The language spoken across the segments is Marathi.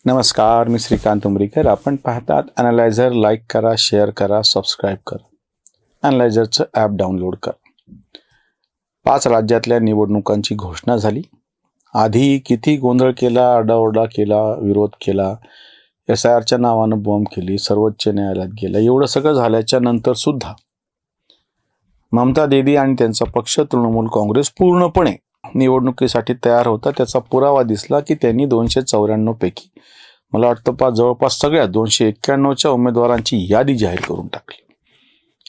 नमस्कार, मी श्रीकांत उमरीकर. आपण पाहतात अॅनालायझर. लाईक करा, शेअर करा, सबस्क्राईब करा. अॅनालायझरचं ॲप डाउनलोड करा. 5 राज्यातल्या निवडणुकांची घोषणा झाली. आधी किती गोंधळ केला, आरडाओरडा केला, विरोध केला, SIRच्या नावानं बॉम्ब केली, सर्वोच्च न्यायालयात गेला. एवढं सगळं झाल्याच्या नंतर सुद्धा ममता दीदी आणि त्यांचा पक्ष तृणमूल काँग्रेस पूर्णपणे निवडणुकीसाठी तयार होता. त्याचा पुरावा दिसला की त्यांनी 294 पैकी मला वाटतं जवळपास सगळ्या 291च्या उमेदवारांची यादी जाहीर करून टाकली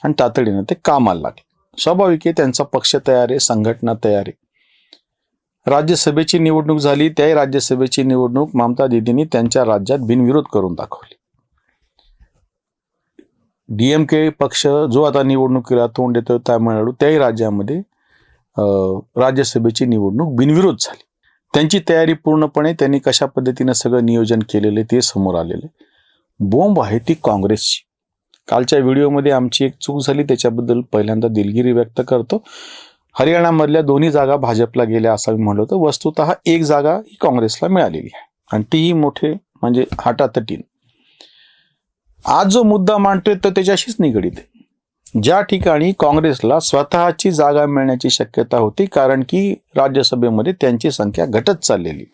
आणि तातडीनं ते कामाला लागले. स्वाभाविक आहे, त्यांचा पक्ष तयार आहे, संघटना तयार आहे. राज्यसभेची निवडणूक झाली. त्याही राज्यसभेची निवडणूक ममता दीदींनी त्यांच्या राज्यात बिनविरोध करून दाखवली. DMK पक्ष जो आता निवडणुकीला तोंड देतोय तामिळनाडू, त्याही राज्यामध्ये राज्यसभेची निवडणूक बिनविरोध झाली. त्यांची तयारी पूर्णपणे त्यांनी कशा पद्धतीनं सगळं नियोजन केलेले ते समोर आलेले. बोंब आहे ती काँग्रेसची. कालच्या व्हिडिओमध्ये आमची एक चूक झाली, त्याच्याबद्दल पहिल्यांदा दिलगिरी व्यक्त करतो. हरियाणामधल्या 2 जागा भाजपला गेल्या असं मी म्हणलो होतं. वस्तुतः 1 जागा ही काँग्रेसला मिळालेली आहे आणि तीही मोठे म्हणजे हाटातटीन. आज जो मुद्दा मांडतोय तर त्याच्याशीच निगडीत आहे. ज्या ठिकाणी काँग्रेसला स्वतःची जागा मिळण्याची शक्यता होती, कारण की राज्यसभेमध्ये त्यांची संख्या घटत चाललेली.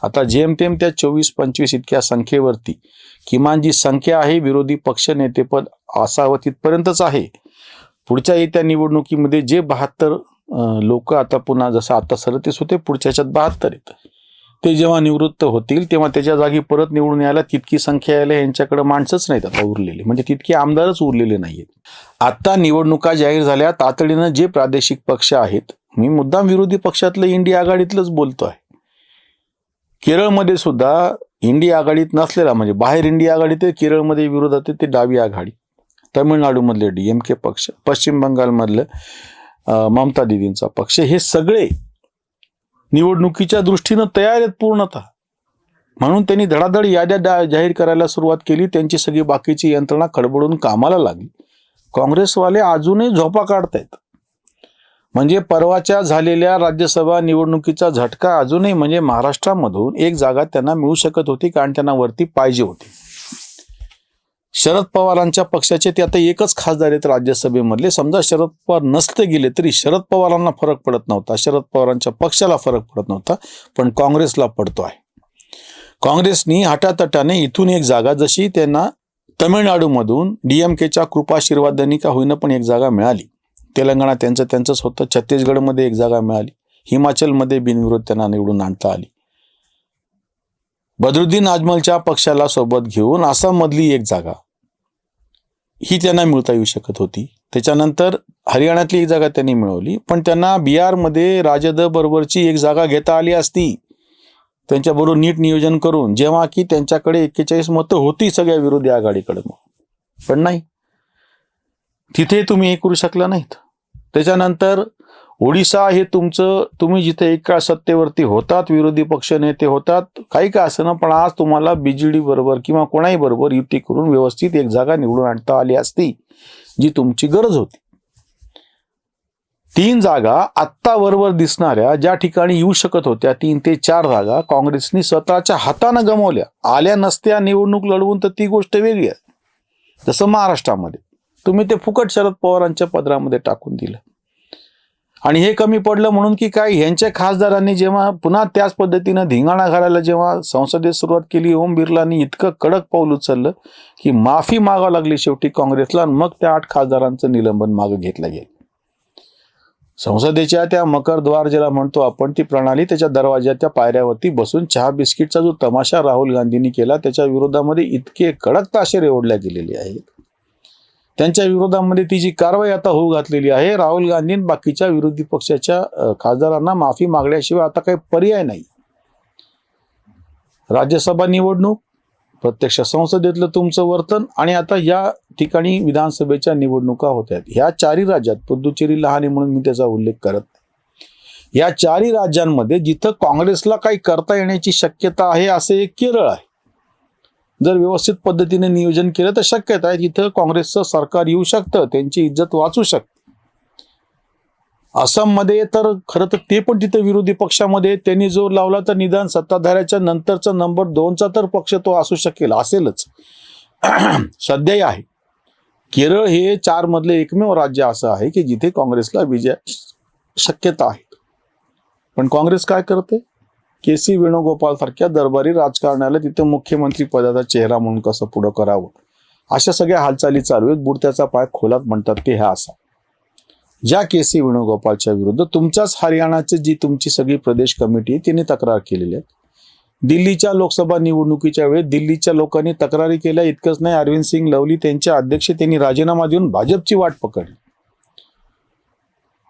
आता जेमतेम त्या 24-25 इतक्या संख्येवरती किमान जी संख्या आहे विरोधी पक्ष नेतेपद असावं तिथपर्यंतच आहे. पुढच्या येत्या निवडणुकीमध्ये जे 72 लोक आता पुन्हा जसं आता 37 होते, पुढच्याच्यात 72 येतं. ते जेव्हा निवृत्त होतील तेव्हा त्याच्या जागी परत निवडून यायला तितकी संख्या यायला यांच्याकडे माणसंच नाहीत आता उरलेली, म्हणजे तितके आमदारच उरलेले नाहीत. आता निवडणुका जाहीर झाल्या. तातडीनं जे प्रादेशिक पक्ष आहेत, मी मुद्दाम विरोधी पक्षातलं इंडिया आघाडीतलंच बोलतो आहे. केरळमध्ये सुद्धा इंडिया आघाडीत नसलेला, म्हणजे बाहेर इंडिया आघाडीत आहे, केरळमध्ये विरोधात ते डावी आघाडी, तमिळनाडूमधले DMK पक्ष, पश्चिम बंगालमधलं ममता दीदींचा पक्ष, हे सगळे निवडणुकीच्या दृष्टीनं तयार आहेत पूर्णतः. म्हणून त्यांनी धडाधड याद्या जाहीर करायला सुरुवात केली. त्यांची सगळी बाकीची यंत्रणा खडबडून कामाला लागली. काँग्रेसवाले अजूनही झोपा काढतायत. म्हणजे परवाच्या झालेल्या राज्यसभा निवडणुकीचा झटका अजूनही, म्हणजे महाराष्ट्रामधून 1 जागा त्यांना मिळू शकत होती, कारण त्यांना वरती पाहिजे होती. शरद पवारांच्या पक्षाचे ते आता 1च खासदार आहेत राज्यसभेमधले. समजा शरद पवार नसते गेले तरी शरद पवारांना फरक पडत नव्हता, शरद पवारांच्या पक्षाला फरक पडत नव्हता, पण काँग्रेसला पडतो आहे. काँग्रेसनी हटातटाने इथून 1 जागा, जशी त्यांना तमिळनाडूमधून DMKच्या कृपाशीर्वादांनी का होईना पण 1 जागा मिळाली. तेलंगणा त्यांचंच होतं. छत्तीसगडमध्ये 1 जागा मिळाली. हिमाचलमध्ये बिनविरोध त्यांना निवडून आणता आली. बदरुद्दीन अजमलच्या पक्षाला सोबत घेऊन आसाममधली 1 जागा ही त्यांना मिळता येऊ शकत होती. त्याच्यानंतर हरियाणातली 1 जागा त्यांनी मिळवली, पण त्यांना बिहारमध्ये राजद बरोबरची 1 जागा घेता आली असती त्यांच्याबरोबर नीट नियोजन करून, जेव्हा की त्यांच्याकडे 41 मतं होती सगळ्या विरोधी आघाडीकडे. पण नाही, तिथे तुम्ही हे करू शकला नाहीत. त्याच्यानंतर ओडिशा हे तुमचं, तुम्ही जिथे एका सत्तेवरती होतात, विरोधी पक्ष नेते होतात, काही का असं ना, पण आज तुम्हाला BJD बरोबर किंवा कोणाही बरोबर युती करून व्यवस्थित 1 जागा निवडून आणता आली असती, जी तुमची गरज होती. 3 जागा आत्ता वरवर दिसणाऱ्या ज्या ठिकाणी येऊ शकत होत्या, 3 ते 4 जागा काँग्रेसनी स्वतःच्या हातानं गमावल्या. आल्या नसत्या निवडणूक लढवून तर ती गोष्ट वेगळी आहे. जसं महाराष्ट्रामध्ये तुम्ही ते फुकट शरद पवारांच्या पदरामध्ये टाकून दिलं. आणि हे कमी पडलं म्हणून की काय, ह्यांच्या खासदारांनी जेव्हा पुन्हा त्याच पद्धतीनं धिंगाणा घालायला जेव्हा संसदेत सुरुवात केली, ओम बिर्लांनी इतकं कडक पाऊल उचललं की माफी मागावं लागली शेवटी काँग्रेसला. मग त्या 8 खासदारांचं निलंबन मागे घेतलं गेलं. संसदेच्या त्या मकरद्वार ज्याला म्हणतो आपण, ती प्रणाली, त्याच्या दरवाजाच्या पायऱ्यावरती बसून चहा बिस्किटचा जो तमाशा राहुल गांधींनी केला, त्याच्या विरोधामध्ये इतके कडक ताशेरे ओढल्या गेलेले आहेत. त्यांच्या विरोधामध्ये ती जी कारवाई आता होऊ घातलेली आहे, राहुल गांधी बाकीच्या विरोधी पक्षाच्या खासदारांना माफी मागण्याशिवाय आता काही पर्याय नाही. राज्यसभा निवडणूक, प्रत्यक्ष संसदेतलं तुमचं वर्तन, आणि आता या ठिकाणी विधानसभेच्या निवडणुका होत आहेत. ह्या 4 राज्यात, पुदुचेरी लहान आहे म्हणून मी त्याचा उल्लेख करत नाही, या 4 राज्यांमध्ये जिथं काँग्रेसला काही करता येण्याची शक्यता आहे असे एक केरळ आहे. जर व्यवस्थित पद्धतीने नियोजन केलं तर शक्यता आहे तिथं काँग्रेसचं सरकार येऊ शकतं, त्यांची इज्जत वाचू शकते. आसाममध्ये तर खरं तर ते पण तिथे विरोधी पक्षामध्ये त्यांनी जोर लावला तर निदान सत्ताधाऱ्याच्या नंतरचा नंबर 2चा तर पक्ष तो असू शकेल, असेलच. सध्याही आहे. केरळ हे 4 मधले एकमेव राज्य असं आहे की जिथे काँग्रेसला विजय शक्यता आहे. पण काँग्रेस काय करते? के.सी. वेणुगोपाल सारख्या दरबारी राजकारणाला तिथे मुख्यमंत्री पदाचा चेहरा म्हणून कसं पुढं करावं, अशा सगळ्या हालचाली चालू आहेत. बुडत्याचा पाय खोलात म्हणतात ते हा असा. ज्या के.सी. वेणुगोपालच्या विरुद्ध तुमच्याच हरियाणाची जी तुमची सगळी प्रदेश कमिटी आहे तिने तक्रार केलेली आहे. दिल्लीच्या लोकसभा निवडणुकीच्या वेळी दिल्लीच्या लोकांनी तक्रारी केल्या. इतकंच नाही, अरविंद सिंग लवली त्यांचे अध्यक्ष त्यांनी राजीनामा देऊन भाजपची वाट पकडली.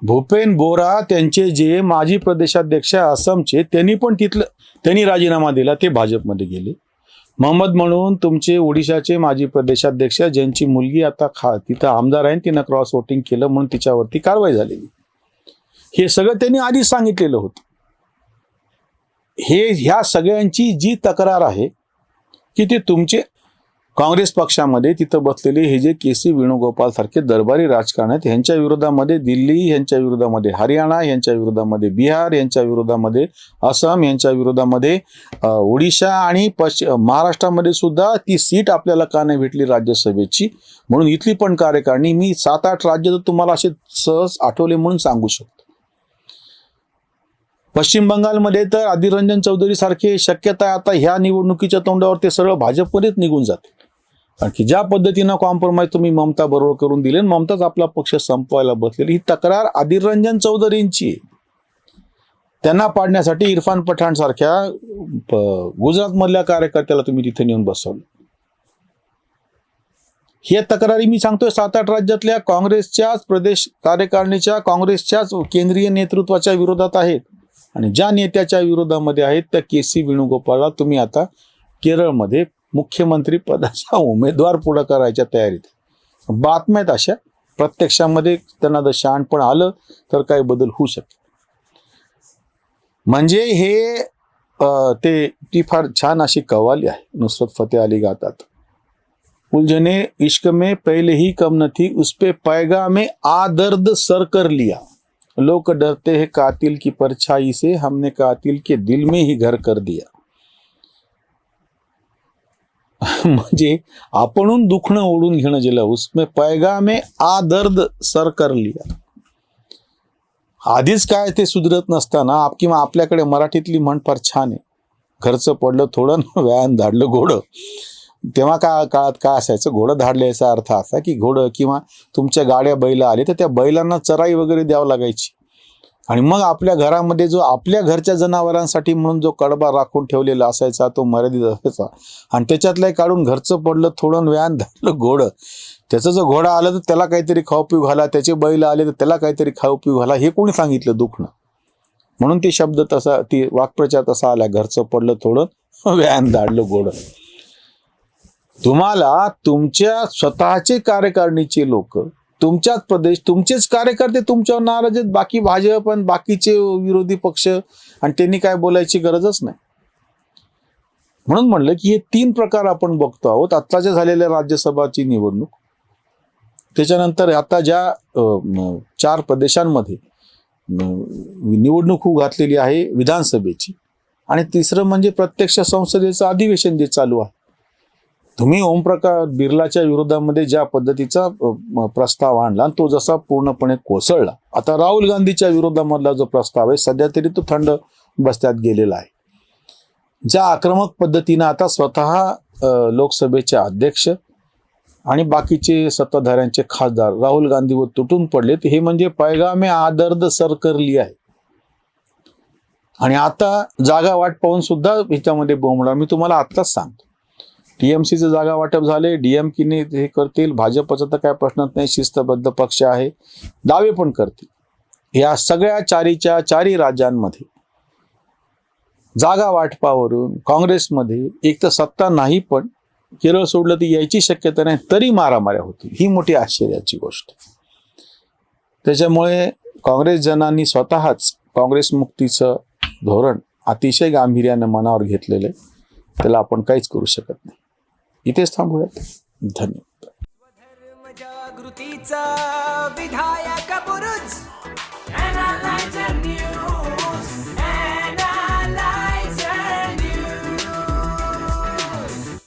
भूपेन बोरा त्यांचे जे माजी प्रदेशाध्यक्ष आसामचे त्यांनी राजीनामा दिला, ते भाजपमध्ये गेले. मोहम्मद म्हणून तुमचे ओडिशाचे माजी प्रदेशाध्यक्ष ज्यांची मुलगी आता तिथं आमदार आहे, तिनं क्रॉस वोटिंग केलं म्हणून तिच्यावरती कारवाई झालेली. हे सगळं त्यांनी आधीच सांगितलेलं होतं. ह्या सगळ्यांची जी तक्रार आहे की ते तुमचे काँग्रेस पक्षामध्ये तिथं बसलेले हे जे के.सी. वेणुगोपाल सारखे दरबारी राजकारण आहेत, ह्यांच्या विरोधामध्ये दिल्ली, ह्यांच्या विरोधामध्ये हरियाणा, ह्यांच्या विरोधामध्ये बिहार, ह्यांच्या विरोधामध्ये आसाम, ह्यांच्या विरोधामध्ये ओडिशा आणि महाराष्ट्रामध्ये सुद्धा ती सीट आपल्याला का नाही भेटली राज्यसभेची, म्हणून इथली पण कार्यकारिणी मी 7-8 राज्य तर तुम्हाला असे सहज आठवले म्हणून सांगू शकतो. पश्चिम बंगालमध्ये तर अधीर रंजन चौधरी सारखे शक्यता आता ह्या निवडणुकीच्या तोंडावर ते सरळ भाजपमध्येच निघून जाते. कारण की ज्या पद्धतीनं कॉम्प्रोमाइज तुम्ही ममता बरोबर करून दिले, ममताच आपला पक्ष संपवायला बसलेली, ही तक्रार अधीर रंजन चौधरींची आहे. त्यांना पाडण्यासाठी इरफान पठाण सारख्या गुजरातमधल्या कार्यकर्त्याला तुम्ही तिथे नेऊन बसवलं. हे तक्रारी मी सांगतोय 7-8 राज्यातल्या काँग्रेसच्याच प्रदेश कार्यकारिणीच्या, काँग्रेसच्याच केंद्रीय नेतृत्वाच्या विरोधात आहेत. आणि ज्या नेत्याच्या विरोधामध्ये आहेत त्या के.सी. वेणुगोपालला तुम्ही आता केरळमध्ये मुख्यमंत्री पदाचा उमेदवार पुढे करायच्या तयारीत. बातम्या आहेत अशा, प्रत्यक्षामध्ये त्यांना जर शहाणपण आलं तर काही बदल होऊ शकतो. म्हणजे हे ती फार छान अशी कव्वाली आहे, नुसरत फतेह अली गातात. उलझने इश्क में पहले ही कम न थी, उस पे पैगामे आ दर्द सर कर लिया. लोग डरते हैं कातिल की परछाई से, हमने कातिल के दिल में ही घर कर दिया. म्हणजे आपणहून दुखणं ओढून घेणं गेलं, उसमें पैगामे आ दर्द सर कर लिया. आधीच काय ते सुधरत नसताना किंवा आपल्याकडे मराठीतली म्हण फार छान आहे, घरचं पडलं थोडं व्यायाम धाडलं घोडं. तेव्हा काळात काय असायचं, घोडं धाडलं याचा अर्थ असा की घोडं किंवा तुमच्या गाड्या बैल आले तर त्या बैलांना चराई वगैरे द्यावं लागायची. आणि मग आपल्या घरामध्ये जो आपल्या घरच्या जनावरांसाठी म्हणून जो कडबा राखून ठेवलेला असायचा तो मर्यादित असायचा. आणि त्याच्यातलं काढून घरचं पडलं थोडं व्यान धाडलं घोडं. त्याचं जो घोडा आला तर त्याला काहीतरी खाऊ पिऊ घाला, त्याचे बैल आले तर त्याला काहीतरी खाऊ पिऊ घाला. हे कोणी सांगितलं दुखणं? म्हणून ते शब्द तसा, ती वाक्प्रचार तसा आला, घरचं पडलं थोडं व्यान धाडलं घोडं. तुम्हाला तुमच्या स्वतःचे कार्यकारिणीचे लोक, तुमच्याच प्रदेश, तुमचेच कार्यकर्ते तुमच्यावर नाराज आहेत. बाकी भाजप आणि बाकीचे विरोधी पक्ष, आणि त्यांनी काय बोलायची गरजच नाही. म्हणून म्हणलं की हे 3 प्रकार आपण बघतो आहोत. आत्ताच्या झालेल्या राज्यसभाची निवडणूक, त्याच्यानंतर आता ज्या 4 प्रदेशांमध्ये निवडणूक होऊ घातलेली आहे विधानसभेची, आणि तिसरं म्हणजे प्रत्यक्ष संसदेचं अधिवेशन जे चालू आहे. तुम्ही ओमप्रकाश बिर्लाच्या विरोधामध्ये ज्या पद्धतीचा प्रस्ताव आणला आणि तो जसा पूर्णपणे कोसळला, आता राहुल गांधीच्या विरोधामधला जो प्रस्ताव आहे सध्या तरी तो थंड बस्त्यात गेलेला आहे. ज्या आक्रमक पद्धतीनं आता स्वतः लोकसभेचे अध्यक्ष आणि बाकीचे सत्ताधाऱ्यांचे खासदार राहुल गांधीवर तुटून पडले, हे म्हणजे पैगामे आ दर्द सर कर लिया आहे. आणि आता जागा वाट पाहून सुद्धा ह्याच्यामध्ये बोंबणार. मी तुम्हाला आत्ताच सांगतो, टीएमसीचं जागा वाटप झाले, डीएमकेने हे करतील, भाजपचा तर काय प्रश्नच नाही, शिस्तबद्ध पक्ष आहे, दावे पण करतील. या सगळ्या 4 राज्यांमध्ये जागा वाटपावरून काँग्रेसमध्ये एक तर सत्ता नाही, पण केरळ सोडलं तर यायची शक्यता नाही, तरी मारामाऱ्या होती. ही मोठी आश्चर्याची गोष्ट. त्याच्यामुळे काँग्रेस जनांनी स्वतःच काँग्रेस मुक्तीचं धोरण अतिशय गांभीर्याने मनावर घेतलेलं आहे. त्याला आपण काहीच करू शकत नाही. इथेच थांबूयात. धन्यवाद. जागृतीचा विधायक बुरुज la la journey.